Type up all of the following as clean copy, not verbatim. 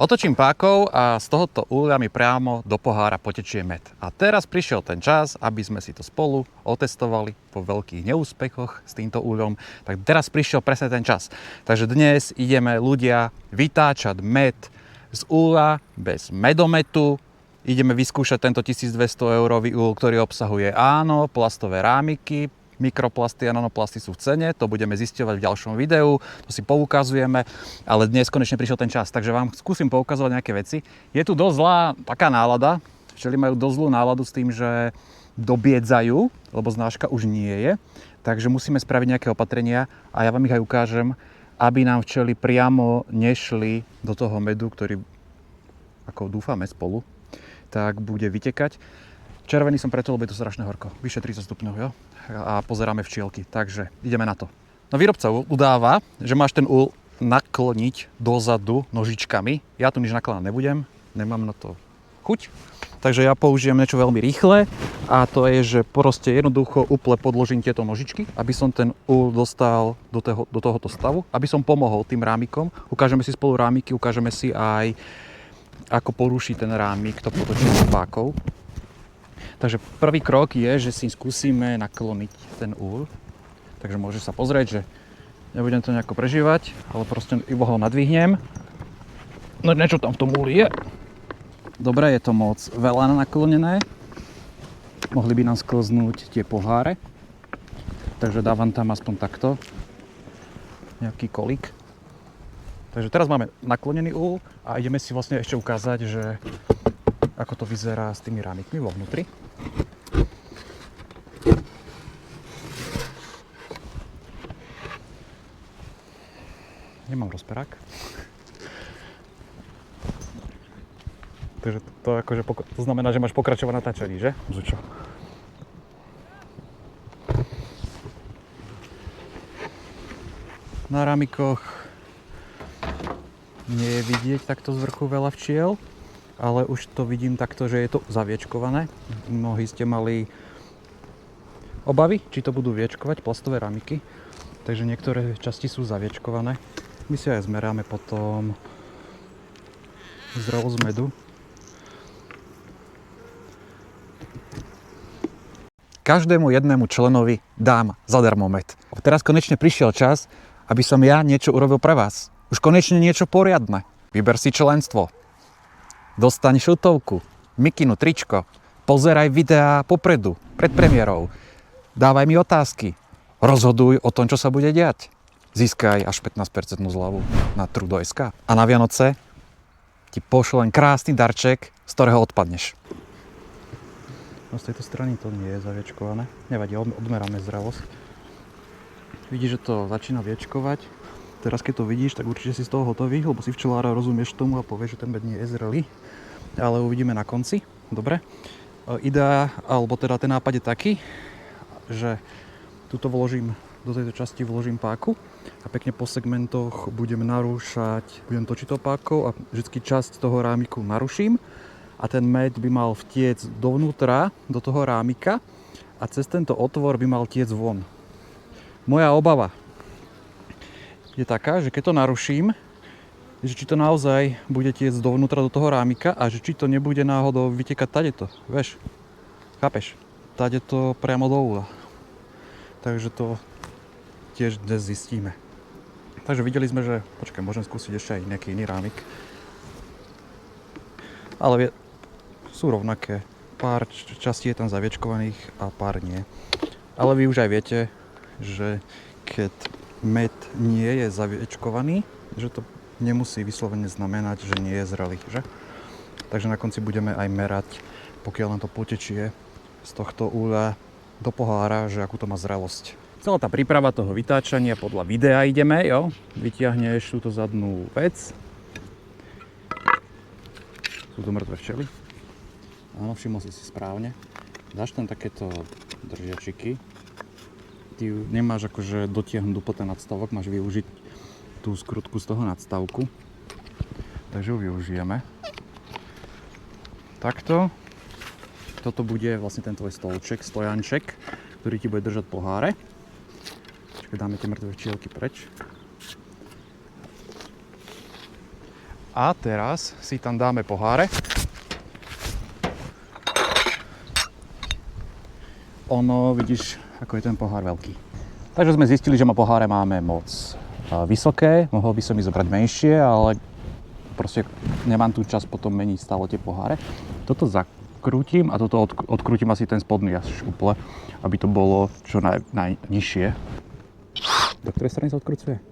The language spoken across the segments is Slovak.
Otočím pákov a z tohoto úľa mi priamo do pohára potečie med. A teraz prišiel ten čas, aby sme si to spolu otestovali po veľkých neúspechoch s týmto úľom. Tak teraz prišiel presne ten čas. Takže dnes ideme ľudia vytáčať med z úľa bez medometu. Ideme vyskúšať tento 1200 eurový úľ, ktorý obsahuje áno, plastové rámiky, mikroplasty a nanoplasty sú v cene, to budeme zisťovať v ďalšom videu, to si poukazujeme, ale dnes konečne prišiel ten čas, takže vám skúsim poukazovať nejaké veci. Je tu dosť zlá taká nálada, včely majú dosť zlú náladu s tým, že dobiedzajú, lebo znáška už nie je, takže musíme spraviť nejaké opatrenia a ja vám ich aj ukážem, aby nám včely priamo nešli do toho medu, ktorý, ako dúfame spolu, tak bude vytekať. Červený som preto, lebo je to strašne horko. Vyše 30 stupňov, jo? A pozeráme včielky. Takže ideme na to. No výrobca udáva, že máš ten úľ nakloniť dozadu nožičkami. Ja tu nič nakladať nebudem, nemám na to chuť. Takže ja použijem niečo veľmi rýchle a to je, že proste jednoducho úplne podložím tieto nožičky, aby som ten úľ dostal do tohoto stavu, aby som pomohol tým rámikom. Ukážeme si spolu rámiky, ukážeme si aj, ako poruší ten rámik to potočenie pákov. Takže prvý krok je, že si skúsime nakloniť ten úľ. Takže môžeš sa pozrieť, že nebudem to nejako prežívať, ale proste iba ho nadvihnem. No niečo tam v tom úli je. Dobre, je to moc veľa naklonené. Mohli by nám sklznúť tie poháre. Takže dávam tam aspoň takto nejaký kolík. Takže teraz máme naklonený úľ a ideme si vlastne ešte ukázať, že ako to vyzerá s tými rámikmi vo vnútri. Nemám rozperák. Takže to akože to znamená, že máš pokračovať natáčaní, že? Zučo. Na rámikoch nie je vidieť takto z vrchu veľa včiel, ale už to vidím takto, že je to zaviečkované. Mnohí ste mali obavy, či to budú viečkovať plastové rámiky, takže niektoré časti sú zaviečkované. My si aj zmeráme potom zrelosť medu. Každému jednému členovi dám zadarmo med. Teraz konečne prišiel čas, aby som ja niečo urobil pre vás. Už konečne niečo poriadne. Vyber si členstvo. Dostaň šiltovku, mikinu, tričko, pozeraj videá popredu, pred premiérou, dávaj mi otázky, rozhoduj o tom, čo sa bude diať. Získaj až 15% zľavu na Trudo.sk a na Vianoce ti pošlo len krásny darček, z ktorého odpadneš. No z tejto strany to nie je zaviečkované, nevadí, odmeráme zrelosť. Vidíš, že to začína viečkovať. Teraz keď to vidíš, tak určite si z toho hotový, lebo si včelára rozumieš tomu a povieš, že ten med nie je zrelý. Ale uvidíme na konci. Dobre. Idea, alebo teda ten nápad je taký, že tuto do tejto časti vložím páku a pekne po segmentoch budem točiť to pákou a vždycky časť toho rámiku naruším a ten med by mal vtiec dovnútra, do toho rámika a cez tento otvor by mal tiec von. Moja obava je taká, že keď to naruším, že či to naozaj bude tiecť dovnútra do toho rámika a že či to nebude náhodou vytekať tadeto, vieš? Chápeš? Tadeto priamo do úľa. Takže to tiež dnes zistíme. Takže videli sme, že... Počkaj, môžem skúsiť ešte aj nejaký iný rámik. Ale sú rovnaké. Pár častí je tam zaviečkovaných a pár nie. Ale vy už aj viete, že keď med nie je zaviečkovaný, že to nemusí vyslovene znamenať, že nie je zrelý, že? Takže na konci budeme aj merať, pokiaľ nám to potečie z tohto úľa do pohára, že akú to má zrelosť. Celá tá príprava toho vytáčania podľa videa ideme, jo? Vytiahneš túto zadnú vec. Sú to mŕtve včely. Áno, všimol si správne. Dáš tam takéto držiačiky. Ty nemáš akože dotiahnuť úplne ten nadstavok, máš využiť tú skrutku z toho nadstavku. Takže ju využijeme. Takto. Toto bude vlastne ten tvoj stojanček, ktorý ti bude držať poháre. Dáme tie mŕtve včielky preč. A teraz si tam dáme poháre. Ono, vidíš, ako je ten pohár veľký. Takže sme zistili, že poháre máme moc vysoké, mohol by som ich zobrať menšie, ale proste nemám tu čas potom meniť stále tie poháre. Toto zakrútim a toto odkrútim asi ten spodný až úplne, aby to bolo čo najnižšie. Do ktorej strany sa odkrúcuje?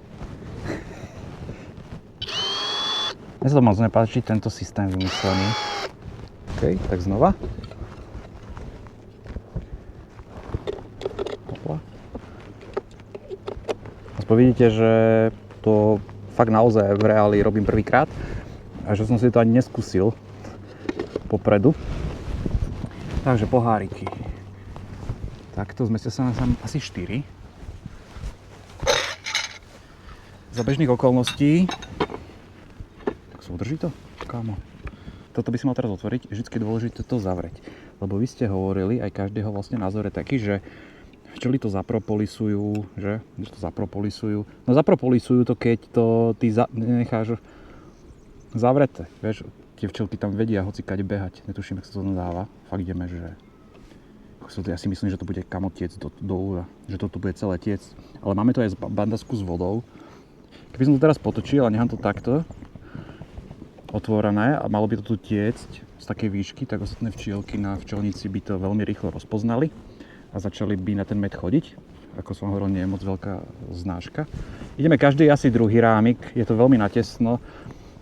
Mne sa to moc nepáči, tento systém vymyslený. OK, tak znova. Aspoň vidíte, že to fakt naozaj v reáli robím prvýkrát a že som si to ani neskúsil popredu. Takže poháriky. Takto zmestia sa nám asi 4. Za bežných okolností. Tak sa udrží to? Kámo. Toto by si mal teraz otvoriť. Vždycky je dôležité to zavrieť. Lebo vy ste hovorili, aj každého vlastne názor je taký, že včely to zapropolisujú, že? Že to zapropolisujú. No zapropolisujú to, keď to ty necháš zavreté. Vieš, tie včelky tam vedia hocikade behať. Netuším, jak sa to dáva. Fakt ideme, že... Ja si myslím, že to bude kamo tiec do úra. Že toto bude celé tiec. Ale máme to aj bandasku s vodou. Keby som to teraz potočil a nechám to takto otvorené a malo by to tu tiecť z takej výšky, tak ostatné včielky na včelnici by to veľmi rýchlo rozpoznali a začali by na ten med chodiť. Ako som hovoril, nie je moc veľká znáška. Ideme každý asi druhý rámik, je to veľmi natesno,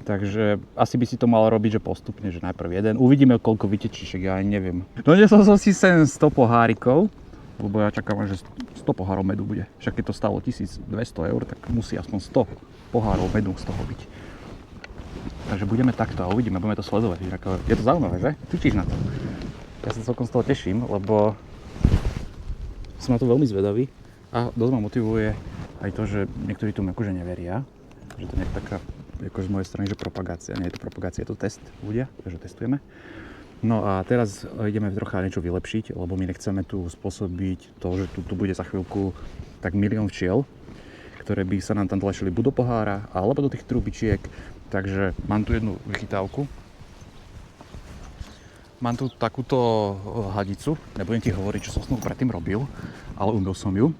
takže asi by si to mal robiť, že postupne, že najprv jeden. Uvidíme, koľko vytečí, však ja aj neviem. Donesol som si sem 100 pohárikov, lebo ja čakám, že 100 pohárov medu bude. Však keď to stalo 1200 eur, tak musí aspoň 100 pohárov medu z toho byť. Takže budeme takto a uvidíme, budeme to sledovať. Je to zaujímavé, že? Cvičíš na to. Ja sa celkom z toho teším, lebo som na to veľmi zvedavý a dosť ma motivuje aj to, že niektorí tomu akože neveria. Že to nie je taká, akože z mojej strany, že propagácia. Nie je to propagácia, je to test ľudia, takže testujeme. No a teraz ideme trocha niečo vylepšiť, lebo my nechceme tu spôsobiť to, že tu bude za chvíľku tak 1 000 000 včiel, ktoré by sa nám tam tlačili buď do pohára, alebo do tých trubičiek. Takže mám tu jednu vychytávku. Mám tu takúto hadicu, nebudem ti hovoriť, čo som s ňou predtým robil, ale umil som ju.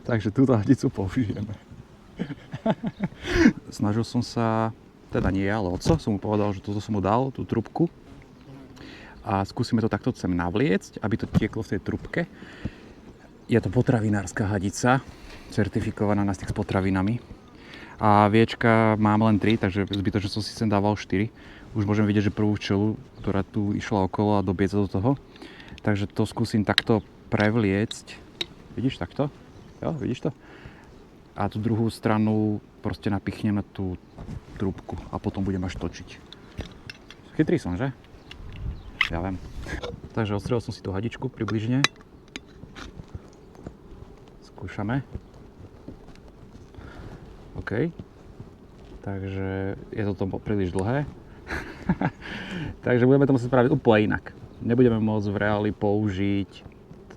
Takže túto hadicu použijeme. Snažil som sa, teda nie ja, ale oco, som mu povedal, že toto som mu dal, tú trubku. A skúsime to takto sem navliecť, aby to tieklo v tej trubke. Je to potravinárska hadica, certifikovaná na styk s potravinami. A viečka mám len 3, takže zbytočne som si sem dával 4. Už môžem vidieť, že prvú včelu, ktorá tu išla okolo a dobiedza do toho. Takže to skúsim takto prevliecť. Vidíš takto? Jo, vidíš to? A tú druhú stranu proste napichnem na tú trúbku a potom budem až točiť. Chytrý som, že? Ja viem. Takže odstrelil som si tú hadičku približne. Skúšame. OK. Takže je to príliš dlhé. Takže budeme to musieť spraviť úplne inak. Nebudeme môcť v reáli použiť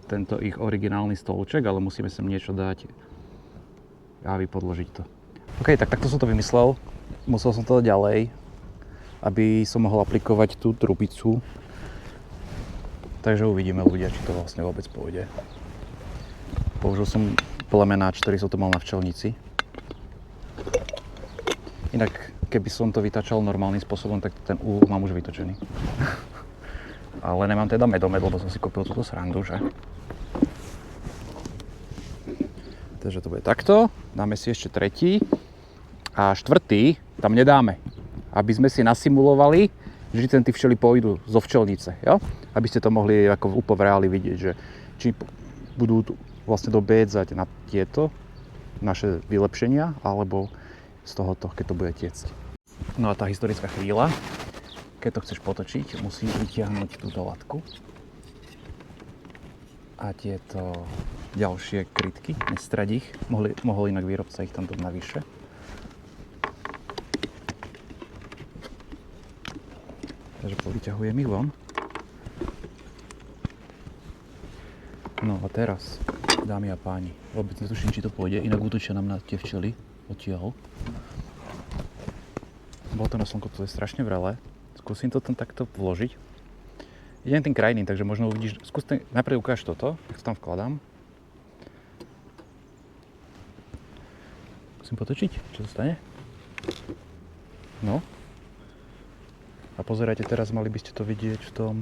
tento ich originálny stolček, ale musíme sem niečo dať a vypodložiť to. OK, tak takto som to vymyslel. Musel som to dať ďalej, aby som mohol aplikovať tú trubicu. Takže uvidíme ľudia, či to vlastne vôbec pôjde. Použil som plemenáč, ktorý som to mal na včelnici. Inak, keby som to vytačal normálnym spôsobom, tak ten úl mám už vytočený. Ale nemám teda medomed, lebo som si kúpil túto srandu, že? Takže to bude takto. Dáme si ešte tretí. A štvrtý tam nedáme. Aby sme si nasimulovali, že tí včely pôjdu zo včelnice, jo? Aby ste to mohli ako úplne v reáli vidieť, že či budú vlastne dobiedzať na tieto naše vylepšenia, alebo z tohoto, keď to bude tiecť. No a tá historická chvíľa, keď to chceš potočiť, musíš vytiahnuť túto latku a tieto ďalšie krytky, nestrať ich. Mohol inak výrobca ich tam dať navyše. Takže povyťahujem ich von. No a teraz, dámy a páni, vôbec netuším, či to pôjde, inak útočia nám na tie včely odtiaľ. Bolo to na slnko, to je strašne vrelé. Skúsim to tam takto vložiť. Idem tým krajným, takže možno uvidíš, najprv ukáž toto, tak to tam vkladám. Musím potočiť, čo to stane? No. A pozerajte, teraz mali by ste to vidieť v tom,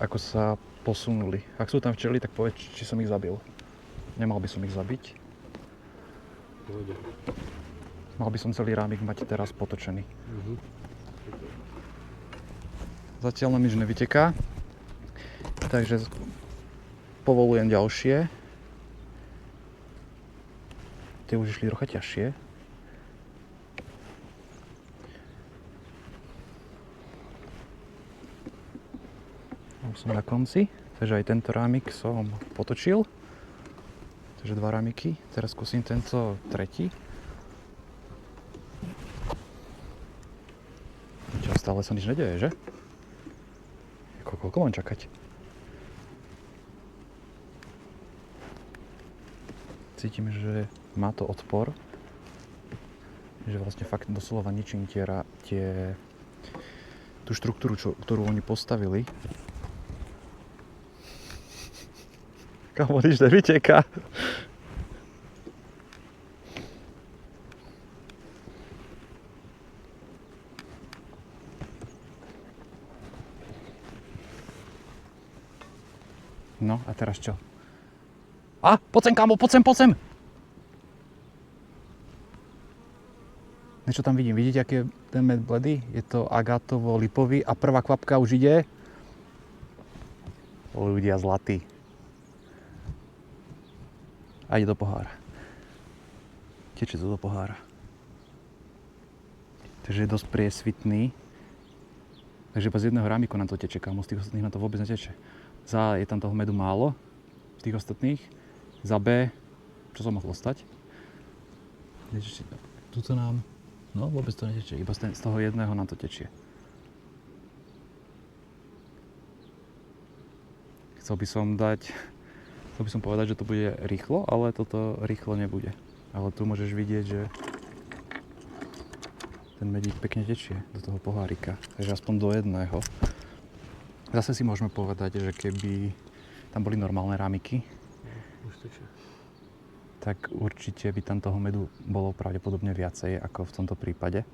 ako sa posunuli. Ak sú tam včely, tak povedz, či som ich zabil. Nemal by som ich zabiť. Mal by som celý rámik mať teraz potočený. Zatiaľ nám nič nevyteká. Takže povolujem ďalšie. Tie už išli trocha ťažšie. Už som na konci, takže aj tento rámik som potočil. Takže 2 rámiky. Teraz skúsim tento tretí. Čo, stále sa nič nedeje, že? Koľko mám čakať? Cítim, že má to odpor. Že vlastne fakt doslova ničím tú štruktúru, ktorú oni postavili. Kamo, nič nevyteká. No a teraz čo? Poď sem, kámo, poď sem! Niečo tam vidím, vidíte, aký je ten med bledý? Je to agátovo-lipový a prvá kvapka už ide. Ľudia zlatí. A ide do pohára. Teče to do pohára. Takže je dosť priesvitný. Takže iba z jedného rámiku nám to teče, kámo, z tých ostatných nám to vôbec neteče. Za A je tam toho medu málo, z tých ostatných. Za B, čo som mohol dostať? Tuto nám, no vôbec to neteče, iba z toho jedného nám to tečie. Chcel by som povedať, že to bude rýchlo, ale toto rýchlo nebude. Ale tu môžeš vidieť, že ten medík pekne tečie do toho pohárika, takže aspoň do jedného. Zase si môžeme povedať, že keby tam boli normálne rámiky, tak určite by tam toho medu bolo pravdepodobne viacej ako v tomto prípade.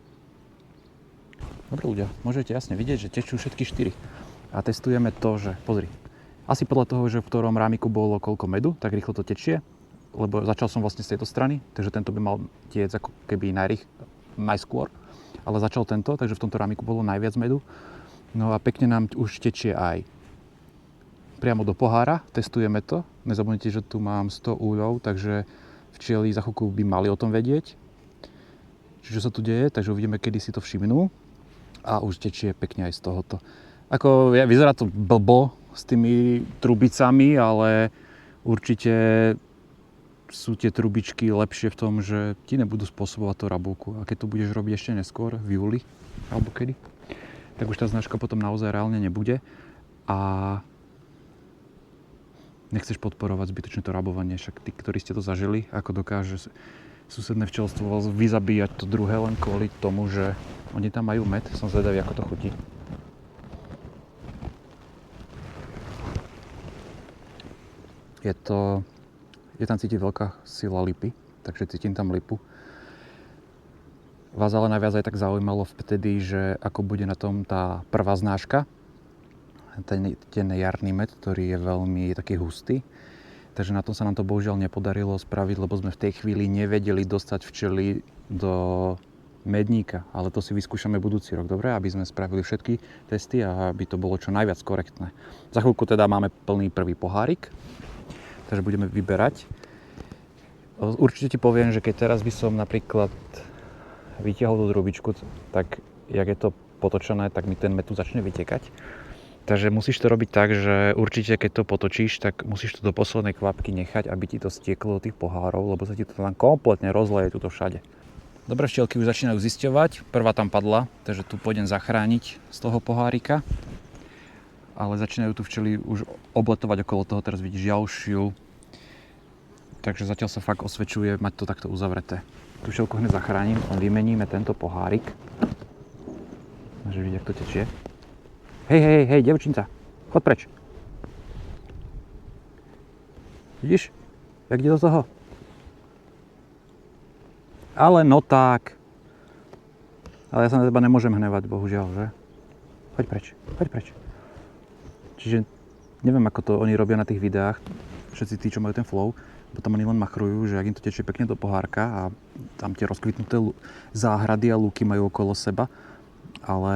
Dobre ľudia, môžete jasne vidieť, že tečú všetky 4. A testujeme to, že pozri, asi podľa toho, že v ktorom rámiku bolo koľko medu, tak rýchlo to tečie, lebo začal som vlastne z tejto strany, takže tento by mal tiecť ako keby najskôr, ale začal tento, takže v tomto rámiku bolo najviac medu. No a pekne nám už tečie aj priamo do pohára, testujeme to. Nezabudnite, že tu mám 100 úľov, takže včiely za chvíľku by mali o tom vedieť, čo sa tu deje, takže uvidíme, kedy si to všimnú. A už tečie pekne aj z tohoto. Ako vyzerá to blbo s tými trubicami, ale určite sú tie trubičky lepšie v tom, že ti nebudú spôsobovať tú rabulku. A keď to budeš robiť ešte neskôr, v júli, alebo kedy, tak už tá značka potom naozaj reálne nebude. A nechceš podporovať zbytočné to rabovanie, však tí, ktorí ste to zažili, ako dokáže susedné včelstvo vyzabíjať to druhé len kvôli tomu, že oni tam majú med. Som zvedavý, ako to chutí. Je tam cítiť veľká sila lipy, takže cítim tam lipu. Vás ale najviac aj tak zaujímalo vtedy, že ako bude na tom tá prvá znáška, ten jarný med, ktorý je veľmi taký hustý. Takže na tom sa nám to bohužiaľ nepodarilo spraviť, lebo sme v tej chvíli nevedeli dostať včely do medníka. Ale to si vyskúšame budúci rok, dobre? Aby sme spravili všetky testy a aby to bolo čo najviac korektné. Za chvíľku teda máme plný prvý pohárik, takže budeme vyberať. Určite ti poviem, že keď teraz by som napríklad vytiahol tú trubičku, tak jak je to potočené, tak mi ten med tu začne vytekať. Takže musíš to robiť tak, že určite keď to potočíš, tak musíš to do poslednej kvapky nechať, aby ti to stieklo do tých pohárov, lebo sa ti to tam kompletne rozleje tuto všade. Dobre, včielky už začínajú zisťovať. Prvá tam padla, takže tu pôjdem zachrániť z toho pohárika. Ale začínajú tu včely už obletovať okolo toho, teraz vidíš ďalšiu. Takže zatiaľ sa fakt osvedčuje mať to takto uzavreté. tú včelku hneď zachránim, len vymeníme tento pohárik. Môžeš vidieť, jak to tečie. Hej, devčinca, chod preč. Vidíš, jak ide do toho? Ale no tak. Ale ja sa na teba nemôžem hnevať, bohužiaľ, že? Choď preč. Čiže neviem, ako to oni robia na tých videách, všetci tí, čo majú ten flow, potom oni len machrujú, že ak im to tečie pekne do pohárka a tam tie rozkvitnuté záhrady a lúky majú okolo seba, ale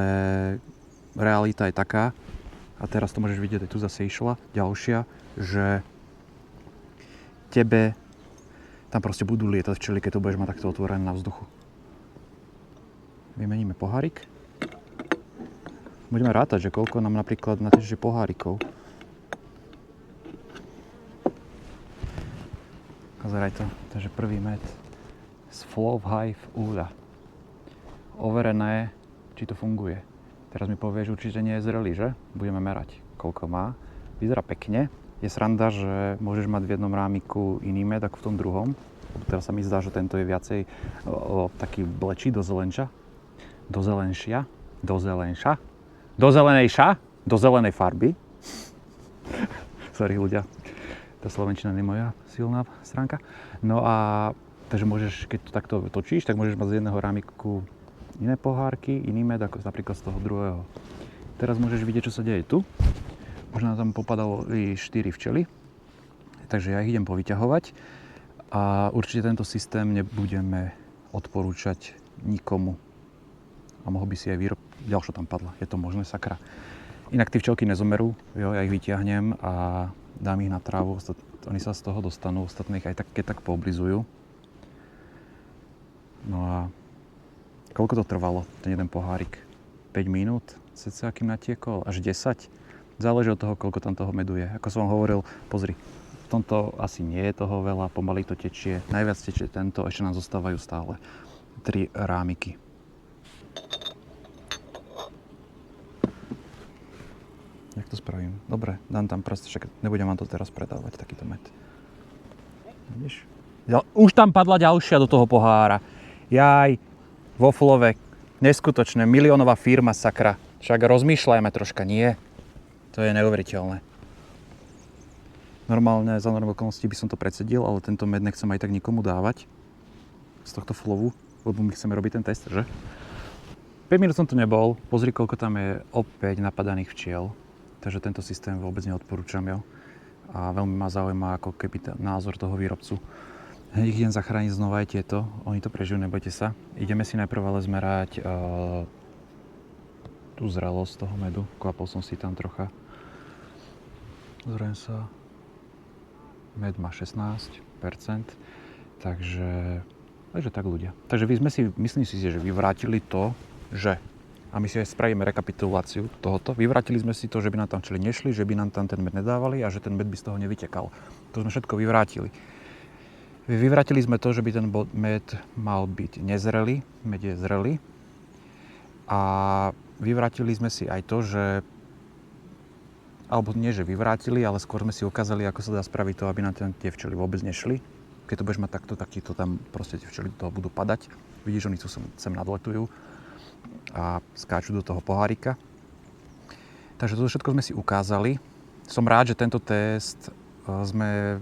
realita je taká, a teraz to môžeš vidieť, aj tu zase išla ďalšia, že tebe tam proste budú lietať včely, keď to budeš mať takto otvorené na vzduchu. Vymeníme pohárik. Budeme rátať, že koľko nám napríklad nateče pohárikov. Pozeraj to, takže prvý med z Flow Hive úľa. Overené, či to funguje. Teraz mi povieš, určite nie je zrelý, že? Budeme merať, koľko má. Vyzerá pekne. Je sranda, že môžeš mať v jednom rámiku iný med ako v tom druhom. Teraz sa mi zdá, že tento je viacej taký blečí do zelenča. Do zelenej farby. Sorry ľudia, tá slovenčina nie je moja silná stránka. No a takže môžeš, keď to takto točíš, tak môžeš mať z jedného rámiku iné pohárky, iný med ako napríklad z toho druhého. Teraz môžeš vidieť, čo sa deje tu. Možno tam popadalo 4 včely, takže ja ich idem povyťahovať a určite tento systém nebudeme odporúčať nikomu. A mohol by si aj ďalšia tam padla, je to možné, sakra. Inak tí včelky nezomerú, jo, ja ich vyťahnem a dám ich na trávu, oni sa z toho dostanú, ostatných aj tak, keď tak pooblizujú. No a koľko to trvalo, ten jeden pohárik? 5 minút, cca kým natiekol, až 10. Záleží od toho, koľko tam toho medu je. Ako som vám hovoril, pozri, v tomto asi nie je toho veľa, pomaly to tečie. Najviac tečie tento, ešte nám zostávajú stále 3 rámiky. Jak to spravím? Dobre, dám tam proste, však nebudem vám to teraz predávať, takýto med. Vidíš? Už tam padla ďalšia do toho pohára. Jaj, vo Flove, neskutočné, miliónová firma, sakra. Však rozmýšľajme troška, nie? To je neuveriteľné. Normálne, za normálne okolnosti by som to predsedil, ale tento med nechcem aj tak nikomu dávať z tohto Flovu, lebo my chceme robiť ten test, že? 5 minút som tu nebol, pozri, koľko tam je opäť napadaných včiel. Takže tento systém vôbec neodporúčam, jo. A veľmi ma zaujíma ako keby názor toho výrobcu. Ich idem zachrániť znova aj tieto, oni to prežijú, nebojte sa. Ideme si najprv ale zmerať tú zrelosť toho medu. Kvapol som si tam trocha. Zrejme sa. Med má 16%, takže tak ľudia. Takže myslím si, že vyvrátili to, že, a my si aj spravíme rekapituláciu tohoto, vyvrátili sme si to, že by nám tam včely nešli, že by nám tam ten med nedávali a že ten med by z toho nevytekal. To sme všetko vyvrátili. Vyvrátili sme to, že by ten med mal byť nezrelý, med je zrelý. A vyvrátili sme si aj to, že, alebo nie, že vyvrátili, ale skôr sme si ukázali, ako sa dá spraviť to, aby nám tie včely vôbec nešli. Keď to budeš mať takto, tak ti to tam proste tie včely do toho budú padať. Vidíš, oni tu sem nadletujú a skáču do toho pohárika. Takže toto všetko sme si ukázali. Som rád, že tento test sme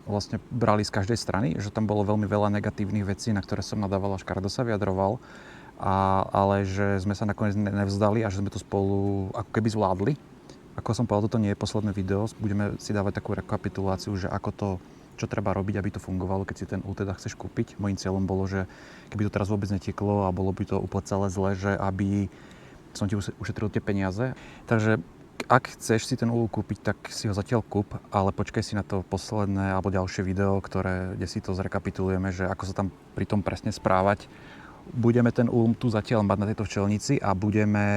vlastne brali z každej strany, že tam bolo veľmi veľa negatívnych vecí, na ktoré som nadával, až škaredo sa vyjadroval, ale že sme sa nakoniec nevzdali a že sme to spolu ako keby zvládli. Ako som povedal, toto nie je posledné video, budeme si dávať takú rekapituláciu, že ako to, čo treba robiť, aby to fungovalo, keď si ten úl teda chceš kúpiť. Mojím cieľom bolo, že keby to teraz vôbec netieklo a bolo by to úplne celé zle, že aby som ti ušetril tie peniaze. Takže ak chceš si ten úl kúpiť, tak si ho zatiaľ kúp, ale počkaj si na to posledné alebo ďalšie video, kde si to zrekapitulujeme, že ako sa tam pri tom presne správať. Budeme ten úl tu zatiaľ mať na tejto včelnici a budeme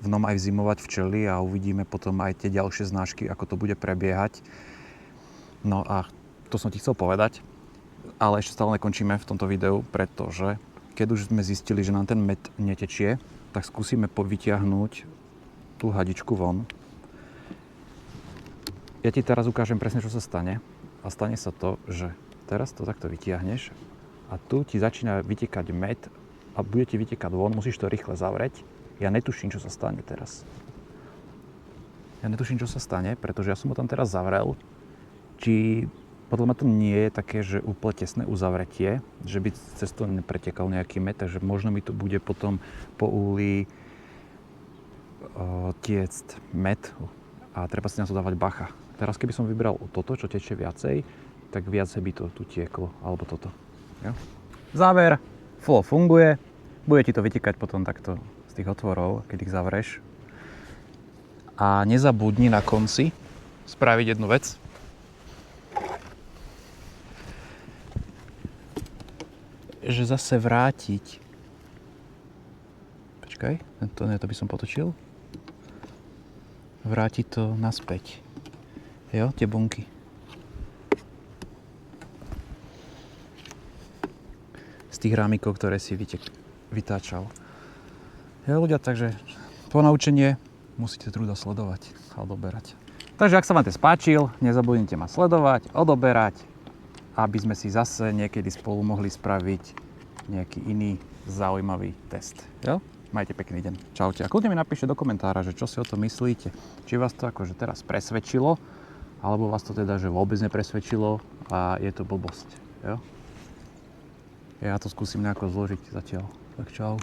v ňom aj vzimovať včely a uvidíme potom aj tie ďalšie znášky, ako to bude prebiehať. No a to som ti chcel povedať, ale ešte stále nekončíme v tomto videu, pretože keď už sme zistili, že nám ten med netečie, tak skúsime vytiahnuť tú hadičku von. Ja ti teraz ukážem presne, čo sa stane. A stane sa to, že teraz to takto vytiahneš a tu ti začína vytekať med a bude ti vytekať von, musíš to rýchle zavrieť. Ja netuším, čo sa stane teraz. Pretože ja som ho tam teraz zavrel. Či podľa mňa to nie je také, že úplne tesné uzavretie, že by cez to nepretekal nejaký med, takže možno mi to bude potom po uhli tiecť med a treba si na to dávať bacha. Teraz keby som vybral toto, čo tečie viacej, tak viacej by to tu tieklo, alebo toto. Jo? Záver, flow funguje, bude ti to vytekať potom takto z tých otvorov, keď ich zavreš. A nezabudni na konci spraviť jednu vec. Že zase vrátiť. Počkaj, to by som potočil. Vrátiť to naspäť. Jo, tie bunky. Z tých rámikov, ktoré si vytáčal. Jo, ľudia, takže ponaučenie musíte trudo sledovať a odoberať. Takže ak sa vám to páčil, nezabudnite ma sledovať, odoberať, aby sme si zase niekedy spolu mohli spraviť nejaký iný zaujímavý test. Jo? Majte pekný deň. Čaute. A kľudne mi napíšte do komentára, že čo si o tom myslíte. Či vás to akože teraz presvedčilo, alebo vás to teda, že vôbec nepresvedčilo a je to blbosť. Jo? Ja to skúsim nejako zložiť zatiaľ. Tak čau.